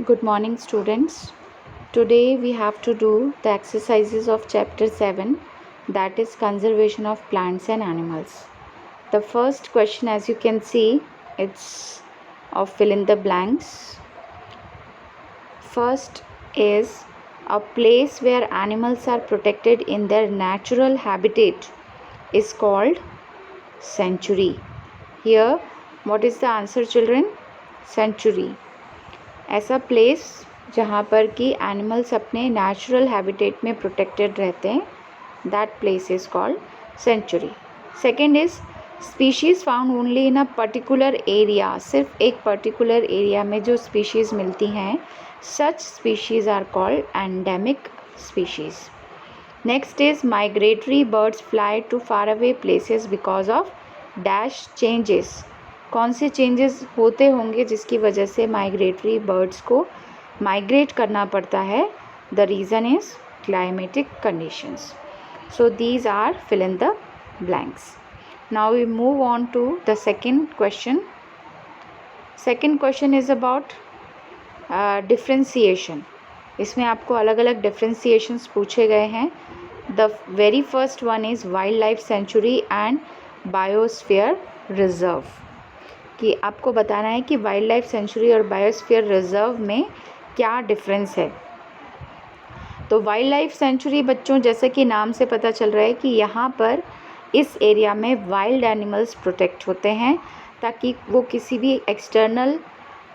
Good morning, students. Today we have to do the exercises of chapter 7, that is conservation of plants and animals. The first question, as you can see, it's of fill in the blanks. First is a place where animals are protected in their natural habitat is called sanctuary. Here, what is the answer, children? Sanctuary. ऐसा place जहाँ पर कि animals अपने natural habitat में protected रहते हैं, that place is called sanctuary. Second is species found only in a particular area. सिर्फ एक पर्टिकुलर एरिया में जो स्पीशीज़ मिलती हैं, such species are called endemic species. Next is migratory birds fly to far away places because of dash changes. कौन से changes होते होंगे जिसकी वजह से माइग्रेटरी बर्ड्स को माइग्रेट करना पड़ता है? The reason is climatic conditions. So these are fill in the blanks. Now we move on to the second question. Second question is about differentiation. इसमें आपको अलग अलग डिफ्रेंसिएशंस पूछे गए हैं. The very first one is wild life sanctuary and biosphere reserve. कि आपको बताना है कि वाइल्ड लाइफ सेंचुरी और बायोस्फीयर रिजर्व में क्या डिफरेंस है. तो वाइल्ड लाइफ सेंचुरी बच्चों, जैसे कि नाम से पता चल रहा है कि यहाँ पर इस एरिया में वाइल्ड एनिमल्स प्रोटेक्ट होते हैं ताकि वो किसी भी एक्सटर्नल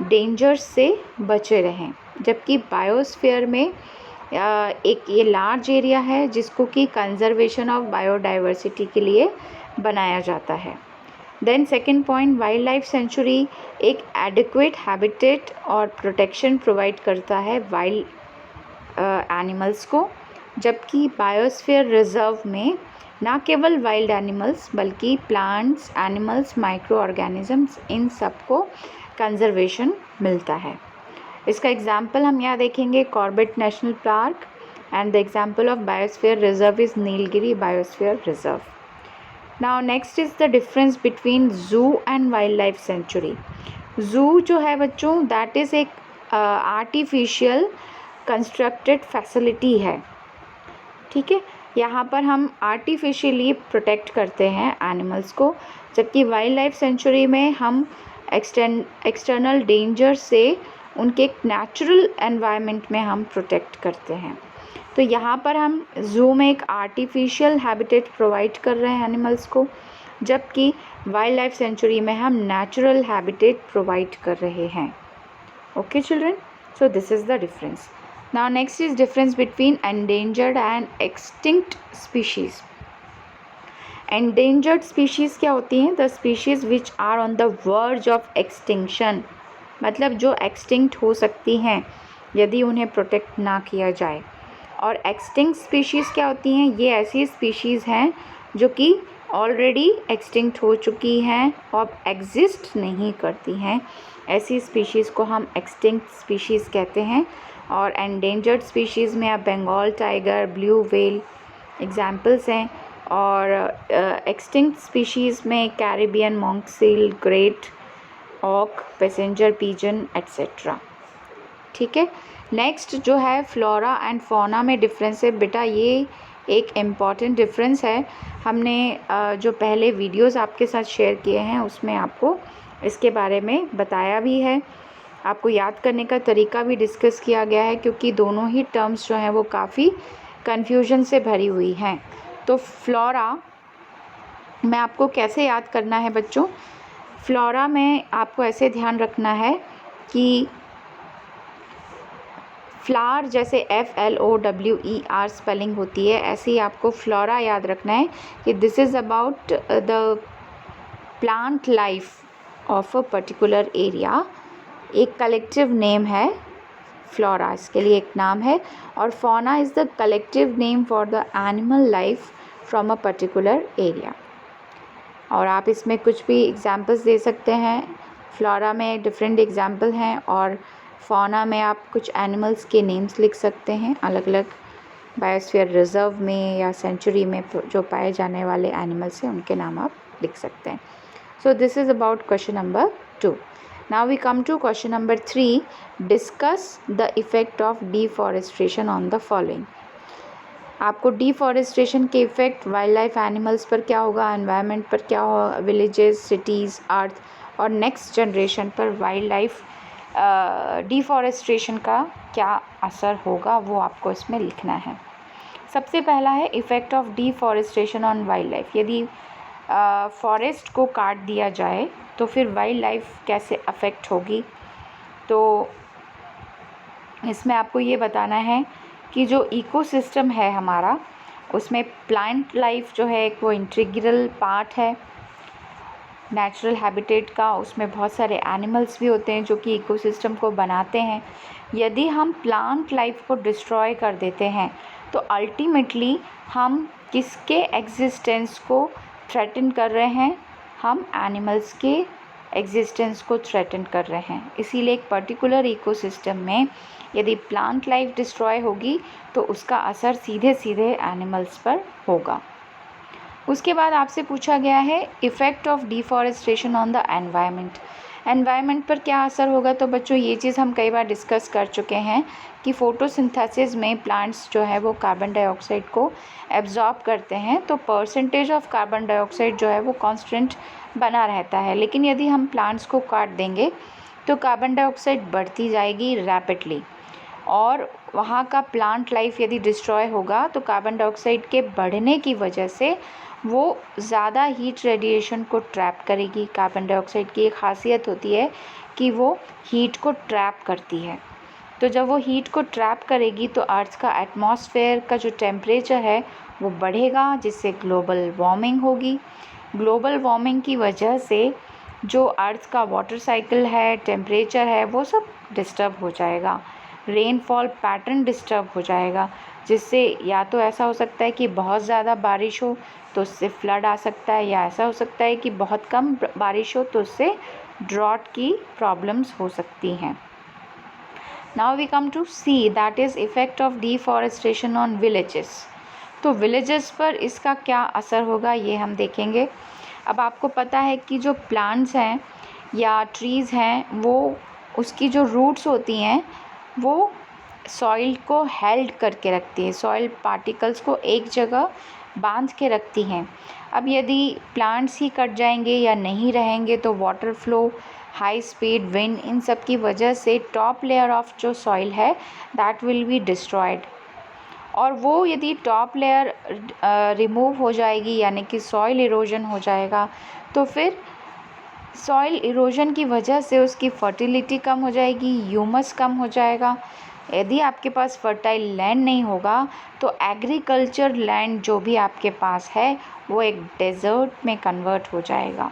डेंजर्स से बचे रहें. जबकि बायोस्फीयर में एक ये लार्ज एरिया है जिसको कि कंजर्वेशन ऑफ बायोडाइवर्सिटी के लिए बनाया जाता है. Then second point, wild life sanctuary एक एडिक्वेट हैबिटेट और प्रोटेक्शन प्रोवाइड करता है वाइल्ड एनिमल्स को. जबकि बायोस्फीयर रिजर्व में ना केवल वाइल्ड एनिमल्स बल्कि प्लांट्स, एनिमल्स, माइक्रो ऑर्गेनिजम्स, इन सबको कंजर्वेशन मिलता है. इसका एग्जाम्पल हम यहाँ देखेंगे Corbett national park, and the example of biosphere reserve is Nilgiri biosphere reserve. Now next is the difference between zoo and wildlife sanctuary. Zoo जो है बच्चों, that is एक artificial constructed facility है. ठीक है, यहाँ पर हम आर्टिफिशियली प्रोटेक्ट करते हैं एनिमल्स को. जबकि वाइल्ड लाइफ सेंचुरी में हम एक्सटर्नल डेंजर से उनके नेचुरल एनवायरनमेंट में हम प्रोटेक्ट करते हैं. तो यहाँ पर हम ज़ू में एक आर्टिफिशियल हैबिटेट प्रोवाइड कर रहे हैं एनिमल्स को, जबकि वाइल्ड लाइफ सेंचुरी में हम नेचुरल हैबिटेट प्रोवाइड कर रहे हैं. Okay children, so this is the difference. Now next is difference between endangered and extinct species. Endangered species क्या होती हैं? The species which are on the verge of extinction. मतलब जो एक्सटिंक्ट हो सकती हैं यदि उन्हें प्रोटेक्ट ना किया जाए. और एक्सटिंक्ट स्पीशीज़ क्या होती हैं? ये ऐसी स्पीशीज़ हैं जो कि ऑलरेडी एक्सटिंक्ट हो चुकी हैं और एग्जिस्ट नहीं करती हैं. ऐसी स्पीशीज़ को हम एक्सटिंक्ट स्पीशीज़ कहते हैं. और एंडेंजर्ड स्पीशीज़ में आप Bengal tiger, blue whale examples हैं. और एक्सटिंक्ट स्पीशीज़ में Caribbean monk seal, great auk, passenger pigeon etcetera. ठीक है, नेक्स्ट जो है फ्लोरा एंड फौना में डिफरेंस है. बेटा ये एक इम्पॉर्टेंट डिफरेंस है. हमने जो पहले वीडियोस आपके साथ शेयर किए हैं उसमें आपको इसके बारे में बताया भी है. आपको याद करने का तरीका भी डिस्कस किया गया है क्योंकि दोनों ही टर्म्स जो हैं वो काफ़ी कन्फ्यूजन से भरी हुई हैं. तो फ्लोरा में आपको कैसे याद करना है बच्चों? फ्लोरा में आपको ऐसे ध्यान रखना है कि फ्लावर जैसे FLOWER स्पेलिंग होती है, ऐसे ही आपको फ्लोरा याद रखना है कि this is about the plant life of a particular area. एक कलेक्टिव नेम है फ्लोरा, इसके लिए एक नाम है. और fauna is the collective name for the animal life from a particular area. और आप इसमें कुछ भी एग्जाम्पल्स दे सकते हैं. फ्लोरा में डिफरेंट एग्जाम्पल हैं और फौना में आप कुछ एनिमल्स के नेम्स लिख सकते हैं अलग अलग बायोस्फीयर रिजर्व में या सेंचुरी में जो पाए जाने वाले एनिमल्स हैं उनके नाम आप लिख सकते हैं. सो this is about question number 2. Now we come to question number 3. Discuss the effect of deforestation on the following. आपको डिफॉरेस्टेशन के इफ़ेक्ट वाइल्ड लाइफ एनिमल्स पर क्या होगा, एनवायरनमेंट पर क्या होगा, विलेजेस, सिटीज़, अर्थ और नेक्स्ट जनरेशन पर वाइल्ड लाइफ डिफॉरेस्टेशन का क्या असर होगा, वो आपको इसमें लिखना है। सबसे पहला है effect of deforestation on wild life. यदि फॉरेस्ट को काट दिया जाए तो फिर वाइल्ड लाइफ कैसे अफेक्ट होगी। तो इसमें आपको ये बताना है कि जो इकोसिस्टम है हमारा, उसमें प्लांट लाइफ जो है वो इंटीग्रल पार्ट है नेचुरल हैबिटेट का। उसमें बहुत सारे एनिमल्स भी होते हैं जो कि इकोसिस्टम को बनाते हैं। यदि हम प्लांट लाइफ को डिस्ट्रॉय कर देते हैं तो अल्टीमेटली हम किसके एग्जिस्टेंस को थ्रेटन कर रहे हैं, हम एनिमल्स के एग्जिस्टेंस को थ्रेटन कर रहे हैं। इसीलिए एक पर्टिकुलर इकोसिस्टम में यदि प्लांट लाइफ डिस्ट्रॉय होगी तो उसका असर सीधे सीधे एनिमल्स पर होगा। उसके बाद आपसे पूछा गया है effect of deforestation on the environment. Environment पर क्या असर होगा। तो बच्चों ये चीज़ हम कई बार डिस्कस कर चुके हैं कि फ़ोटोसिंथेसिस में प्लांट्स जो है वो कार्बन डाइऑक्साइड को एब्जॉर्ब करते हैं, तो परसेंटेज ऑफ कार्बन डाइऑक्साइड जो है वो कांस्टेंट बना रहता है। लेकिन यदि हम प्लांट्स को काट देंगे तो कार्बन डाइऑक्साइड बढ़ती जाएगी रैपिडली, और वहाँ का प्लांट लाइफ यदि डिस्ट्रॉय होगा तो कार्बन डाइऑक्साइड के बढ़ने की वजह से वो ज़्यादा हीट रेडिएशन को ट्रैप करेगी। कार्बन डाइऑक्साइड की एक खासियत होती है कि वो हीट को ट्रैप करती है। तो जब वो हीट को ट्रैप करेगी तो अर्थ का एटमॉस्फेयर का जो टेम्परेचर है वो बढ़ेगा, जिससे ग्लोबल वार्मिंग होगी। ग्लोबल वार्मिंग की वजह से जो अर्थ का वाटर साइकिल है, टेम्परेचर है, वो सब डिस्टर्ब हो जाएगा। रेनफॉल पैटर्न डिस्टर्ब हो जाएगा, जिससे या तो ऐसा हो सकता है कि बहुत ज़्यादा बारिश हो तो उससे फ्लड आ सकता है, या ऐसा हो सकता है कि बहुत कम बारिश हो तो उससे ड्रॉट की प्रॉब्लम्स हो सकती हैं। Now we come to see, that is effect of deforestation on villages. तो विलेजेस पर इसका क्या असर होगा ये हम देखेंगे। अब आपको पता है कि जो प्लांट्स हैं या ट्रीज़ हैं वो उसकी जो रूट्स होती हैं वो सॉइल को हेल्ड करके रखती है, सॉइल पार्टिकल्स को एक जगह बांध के रखती हैं। अब यदि प्लांट्स ही कट जाएंगे या नहीं रहेंगे तो water flow, high speed wind, इन सब की वजह से टॉप लेयर ऑफ जो सॉइल है दैट विल बी डिस्ट्रॉयड। और वो यदि टॉप लेयर रिमूव हो जाएगी यानी कि सॉइल इरोजन हो जाएगा, तो फिर सॉइल इरोजन की वजह से उसकी फर्टिलिटी कम हो जाएगी, ह्यूमस कम हो जाएगा। यदि आपके पास फर्टाइल लैंड नहीं होगा तो एग्रीकल्चर लैंड जो भी आपके पास है वो एक डेजर्ट में कन्वर्ट हो जाएगा,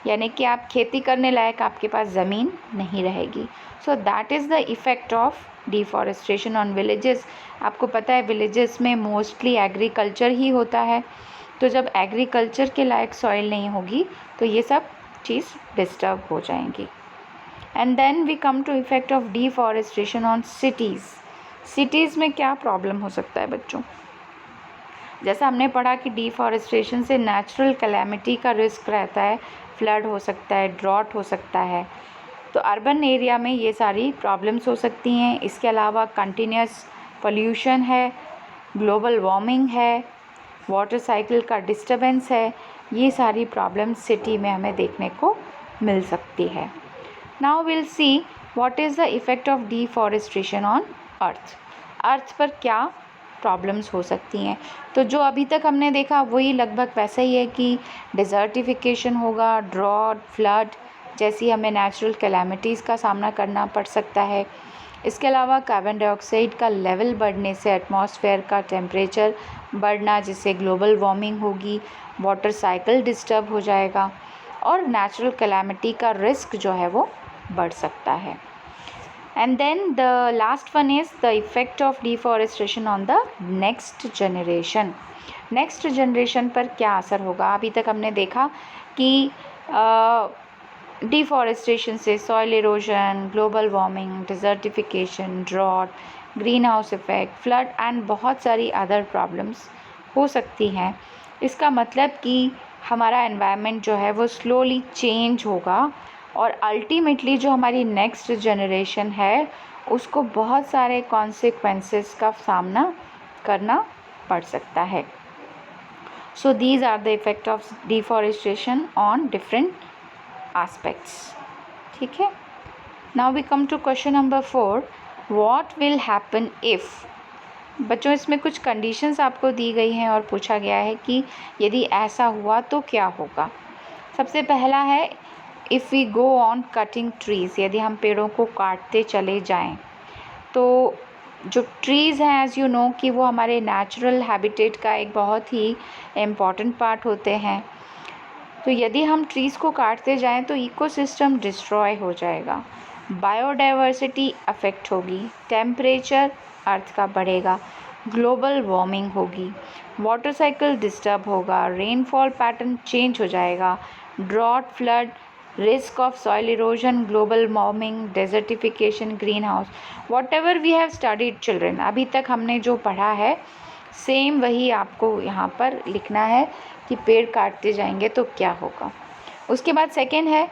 यानी कि आप खेती करने लायक आपके पास ज़मीन नहीं रहेगी। So that is the effect of deforestation on villages. आपको पता है विलेजेस में मोस्टली एग्रीकल्चर ही होता है, तो जब एग्रीकल्चर के लायक सॉइल नहीं होगी तो ये सब चीज़ डिस्टर्ब हो जाएंगी। And then we come to effect of deforestation on cities. Cities में क्या प्रॉब्लम हो सकता है बच्चों। जैसा हमने पढ़ा कि डिफॉरेस्टेशन से नेचुरल कैलेमिटी का रिस्क रहता है, फ्लड हो सकता है, ड्रॉट हो सकता है। तो अर्बन एरिया में ये सारी प्रॉब्लम्स हो सकती हैं। इसके अलावा कंटिन्यूस पोल्यूशन है, ग्लोबल वार्मिंग है, वाटर साइकिल का डिस्टर्बेंस है, ये सारी प्रॉब्लम्स सिटी में हमें देखने को मिल सकती है। Now will see what is the effect of deforestation on earth. Earth पर क्या प्रॉब्लम्स हो सकती हैं। तो जो अभी तक हमने देखा वही लगभग वैसा ही है कि डिज़र्टिफिकेशन होगा, ड्रॉट, फ्लड जैसी हमें नेचुरल कैलेमिटीज़ का सामना करना पड़ सकता है। इसके अलावा कार्बन डाइऑक्साइड का लेवल बढ़ने से एटमॉस्फेयर का टेम्परेचर बढ़ना, जिससे ग्लोबल वार्मिंग होगी, वाटर साइकिल डिस्टर्ब हो जाएगा और नेचुरल कैलेमिटी का रिस्क जो है वो बढ़ सकता है। And then the last one is the effect of deforestation on the next generation. Next generation पर क्या असर होगा। अभी तक हमने देखा कि डिफॉरेस्टेशन से soil erosion, global warming, desertification, drought, green house effect, flood and बहुत सारी अदर प्रॉब्लम्स हो सकती हैं। इसका मतलब कि हमारा एनवायरनमेंट जो है वो स्लोली चेंज होगा और अल्टीमेटली जो हमारी नेक्स्ट जनरेशन है उसको बहुत सारे कॉन्सिक्वेंसेस का सामना करना पड़ सकता है. So these are the effect of deforestation on different aspects. ठीक है. Now we come to question number 4. What will happen if? बच्चों इसमें कुछ कंडीशंस आपको दी गई हैं और पूछा गया है कि यदि ऐसा हुआ तो क्या होगा. सबसे पहला है if we go on cutting trees, यदि हम पेड़ों को काटते चले जाएं तो जो ट्रीज़ हैं एज़ यू नो कि वो हमारे नेचुरल हैबिटेट का एक बहुत ही इम्पॉर्टेंट पार्ट होते हैं. तो यदि हम ट्रीज़ को काटते जाएं तो इकोसिस्टम डिस्ट्रॉय हो जाएगा, बायोडाइवर्सिटी अफेक्ट होगी, टेम्परेचर अर्थ का बढ़ेगा, ग्लोबल वार्मिंग होगी, वाटर साइकिल डिस्टर्ब होगा, रेनफॉल पैटर्न चेंज हो जाएगा, drought, flood, risk of soil erosion, global warming, desertification, greenhouse. Whatever we have studied children, अभी तक हमने जो पढ़ा है सेम वही आपको यहाँ पर लिखना है कि पेड़ काटते जाएंगे तो क्या होगा. उसके बाद सेकेंड है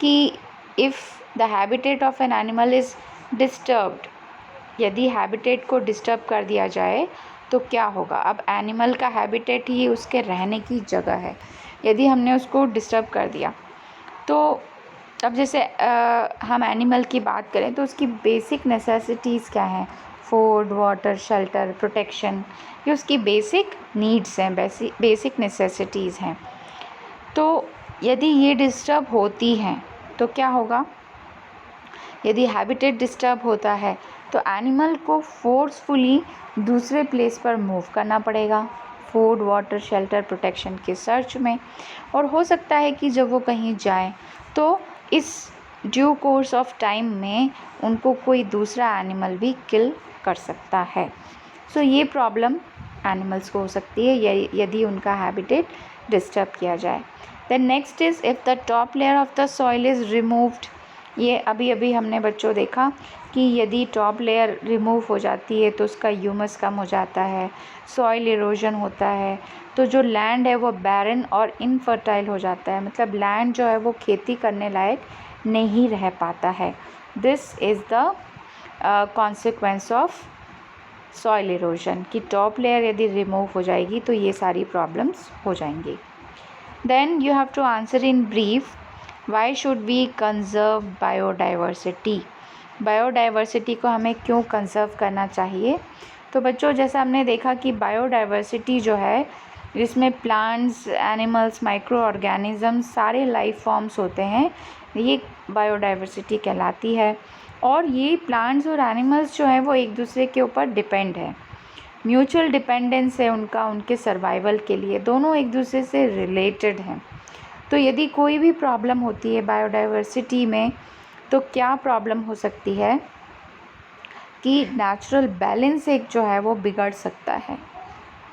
कि if the habitat of an animal is disturbed, यदि हैबिटेट को डिस्टर्ब कर दिया जाए तो क्या होगा. अब एनिमल का हैबिटेट ही उसके रहने की जगह है, यदि हमने उसको डिस्टर्ब कर दिया तो अब जैसे हम एनिमल की बात करें तो उसकी बेसिक नेसेसिटीज़ क्या हैं, फूड, वाटर, शेल्टर, प्रोटेक्शन, ये उसकी बेसिक नीड्स हैं, बेसिक नेसेसिटीज़ हैं. तो यदि ये डिस्टर्ब होती हैं तो क्या होगा. यदि हैबिटेट डिस्टर्ब होता है तो एनिमल को फोर्सफुली दूसरे प्लेस पर मूव करना पड़ेगा फूड, वाटर, शेल्टर, प्रोटेक्शन के सर्च में. और हो सकता है कि जब वो कहीं जाए तो इस ड्यू कोर्स ऑफ टाइम में उनको कोई दूसरा एनिमल भी किल कर सकता है. सो ये प्रॉब्लम एनिमल्स को हो सकती है यदि उनका हैबिटेट डिस्टर्ब किया जाए. Then next is if the top layer of the soil is removed. ये अभी हमने बच्चों देखा कि यदि टॉप लेयर रिमूव हो जाती है तो उसका ह्यूमस कम हो जाता है, सॉइल इरोजन होता है, तो जो लैंड है वो बैरन और इनफर्टाइल हो जाता है, मतलब लैंड जो है वो खेती करने लायक नहीं रह पाता है. This is the consequence of soil erosion कि टॉप लेयर यदि रिमूव हो जाएगी तो ये सारी प्रॉब्लम्स हो जाएंगी. Then you have to answer in brief why should we conserve biodiversity. Biodiversity को हमें क्यों कंजर्व करना चाहिए. तो बच्चों जैसा हमने देखा कि बायोडाइवर्सिटी जो है जिसमें प्लांट्स, एनिमल्स, माइक्रो ऑर्गेनिज़म्स, सारे लाइफ फॉर्म्स होते हैं, ये बायोडाइवर्सिटी कहलाती है. और ये प्लांट्स और एनिमल्स जो हैं वो एक दूसरे के ऊपर डिपेंड है, म्यूचुअल डिपेंडेंस है उनका, उनके सर्वाइवल के लिए, दोनों एक दूसरे से रिलेटेड हैं. तो यदि कोई भी प्रॉब्लम होती है बायोडाइवर्सिटी में तो क्या प्रॉब्लम हो सकती है कि नेचुरल बैलेंस एक जो है वो बिगड़ सकता है.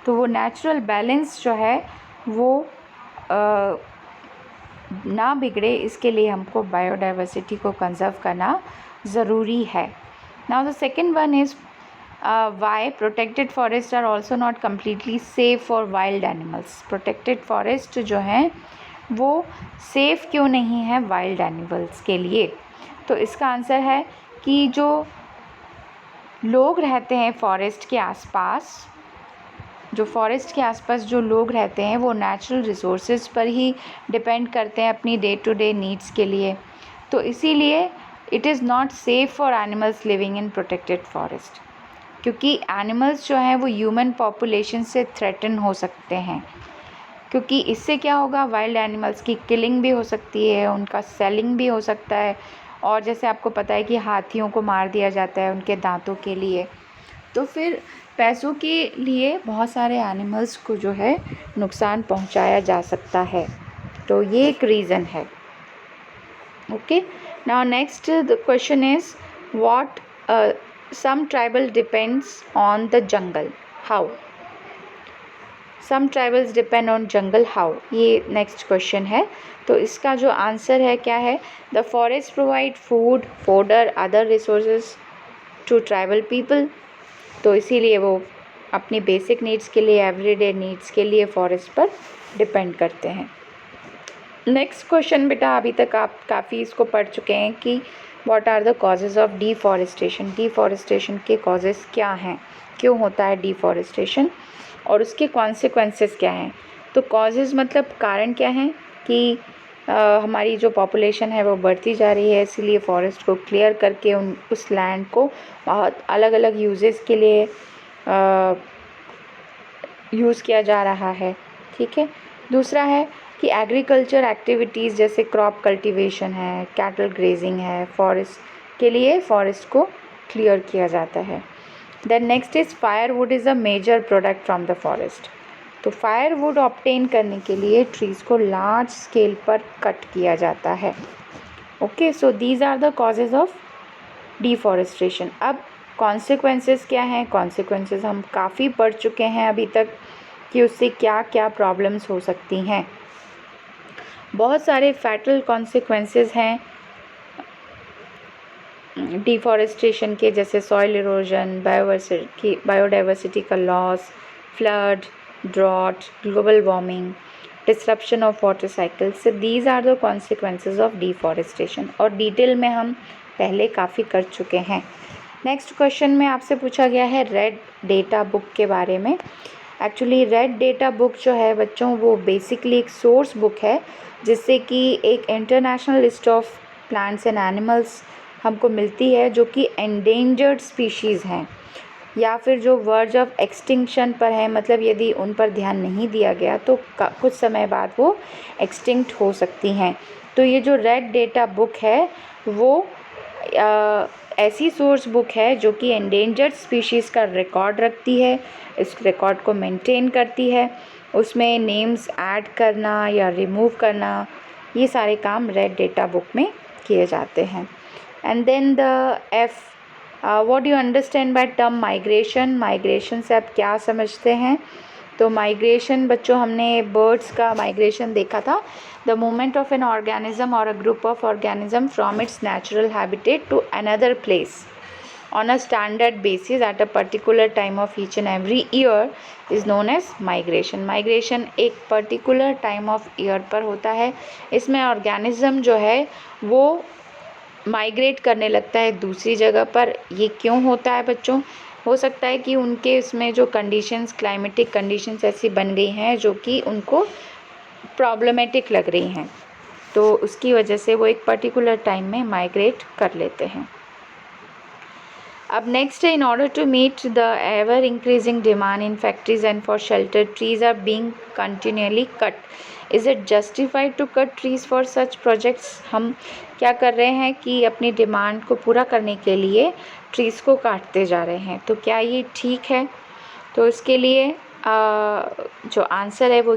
तो वो नेचुरल बैलेंस जो है वो ना बिगड़े, इसके लिए हमको बायोडाइवर्सिटी को कंजर्व करना ज़रूरी है. Now the second one is why protected forest are also not completely safe for wild animals. Protected forest जो हैं वो सेफ़ क्यों नहीं है वाइल्ड एनिमल्स के लिए. तो इसका आंसर है कि जो लोग रहते हैं फॉरेस्ट के आसपास, जो लोग रहते हैं वो नेचुरल रिसोर्सेज पर ही डिपेंड करते हैं अपनी डे टू डे नीड्स के लिए. तो इसीलिए it is not safe for animals living in protected forest, क्योंकि एनिमल्स जो हैं वो ह्यूमन पॉपुलेशन से थ्रेटन हो सकते हैं. क्योंकि इससे क्या होगा, वाइल्ड एनिमल्स की किलिंग भी हो सकती है, उनका सेलिंग भी हो सकता है. और जैसे आपको पता है कि हाथियों को मार दिया जाता है उनके दांतों के लिए, तो फिर पैसों के लिए बहुत सारे एनिमल्स को जो है नुकसान पहुंचाया जा सकता है. तो ये एक रीज़न है. Okay, now next the question is what some tribal depends on the jungle, how. Some tribals depend on jungle, how, ये नेक्स्ट क्वेश्चन है. तो इसका जो आंसर है क्या है, the forest provide food, fodder, other resources to tribal people. तो इसीलिए वो अपनी बेसिक नीड्स के लिए, एवरीडे नीड्स के लिए फॉरेस्ट पर डिपेंड करते हैं. नेक्स्ट क्वेश्चन बेटा, अभी तक आप काफ़ी इसको पढ़ चुके हैं कि what are the causes of deforestation. Deforestation के कॉजेज़ क्या हैं, क्यों होता है डिफॉरेस्टेशन और उसके कॉन्सिक्वेंसेस क्या हैं। तो कॉजेज़ मतलब कारण क्या हैं कि हमारी जो पॉपुलेशन है वो बढ़ती जा रही है, इसीलिए फॉरेस्ट को क्लियर करके उस लैंड को बहुत अलग अलग यूजेस के लिए यूज़ किया जा रहा है। ठीक है। दूसरा है कि एग्रीकल्चर एक्टिविटीज़ जैसे क्रॉप कल्टीवेशन है, कैटल ग्रेजिंग है, फॉरेस्ट के लिए फॉरेस्ट को क्लियर किया जाता है। Then next is firewood is a major product from the forest. तो फायरवुड ऑब्टेन करने के लिए ट्रीज़ को लार्ज स्केल पर कट किया जाता है। Okay, so these are the causes of deforestation. अब कॉन्सिक्वेंसेस क्या हैं? कॉन्सिक्वेंसेस हम काफ़ी पढ़ चुके हैं अभी तक कि उससे क्या क्या प्रॉब्लम्स हो सकती हैं। बहुत सारे फैटल कॉन्सिक्वेंसेस हैं डिफॉरेस्टेशन के, जैसे सॉइल इरोजन, बायोडाइवर्सिटी का loss, flood, drought, global warming, disruption of water cycle. So these are the consequences of deforestation और डिटेल में हम पहले काफ़ी कर चुके हैं। नेक्स्ट क्वेश्चन में आपसे पूछा गया है रेड डेटा बुक के बारे में। एक्चुअली रेड डेटा बुक जो है बच्चों, वो बेसिकली एक सोर्स बुक है जिससे कि एक international list of plants and animals हमको मिलती है जो कि एंडेंजर्ड स्पीशीज़ हैं या फिर जो वर्ज ऑफ एक्सटिंक्शन पर है, मतलब यदि उन पर ध्यान नहीं दिया गया तो कुछ समय बाद वो एक्सटिंक्ट हो सकती हैं। तो ये जो रेड डेटा बुक है वो ऐसी सोर्स बुक है जो कि एंडेंजर्ड स्पीशीज़ का रिकॉर्ड रखती है, इस रिकॉर्ड को मेंटेन करती है, उसमें नेम्स ऐड करना या रिमूव करना, ये सारे काम रेड डेटा बुक में किए जाते हैं। And then the F, what you understand by term migration. Migration से आप क्या समझते हैं? तो माइग्रेशन बच्चों, हमने बर्ड्स का माइग्रेशन देखा था, the movement of an organism और a group of organism from its natural habitat to another place on a standard basis at a particular time of each and every year is known as migration. Migration एक particular time of year पर होता है। इसमें organism जो है वो migrate करने लगता है दूसरी जगह पर। ये क्यों होता है बच्चों? हो सकता है कि उनके इसमें जो कंडीशंस, क्लाइमेटिक कंडीशंस ऐसी बन गई हैं जो कि उनको प्रॉब्लमेटिक लग रही हैं, तो उसकी वजह से वो एक पर्टिकुलर टाइम में माइग्रेट कर लेते हैं। अब नेक्स्ट है, in order to meet the ever increasing demand in factories and for shelter, trees are being continuously cut. Is it justified to cut trees for such projects? हम क्या कर रहे हैं कि अपनी डिमांड को पूरा करने के लिए ट्रीज़ को काटते जा रहे हैं, तो क्या ये ठीक है? तो इसके लिए जो आंसर है वो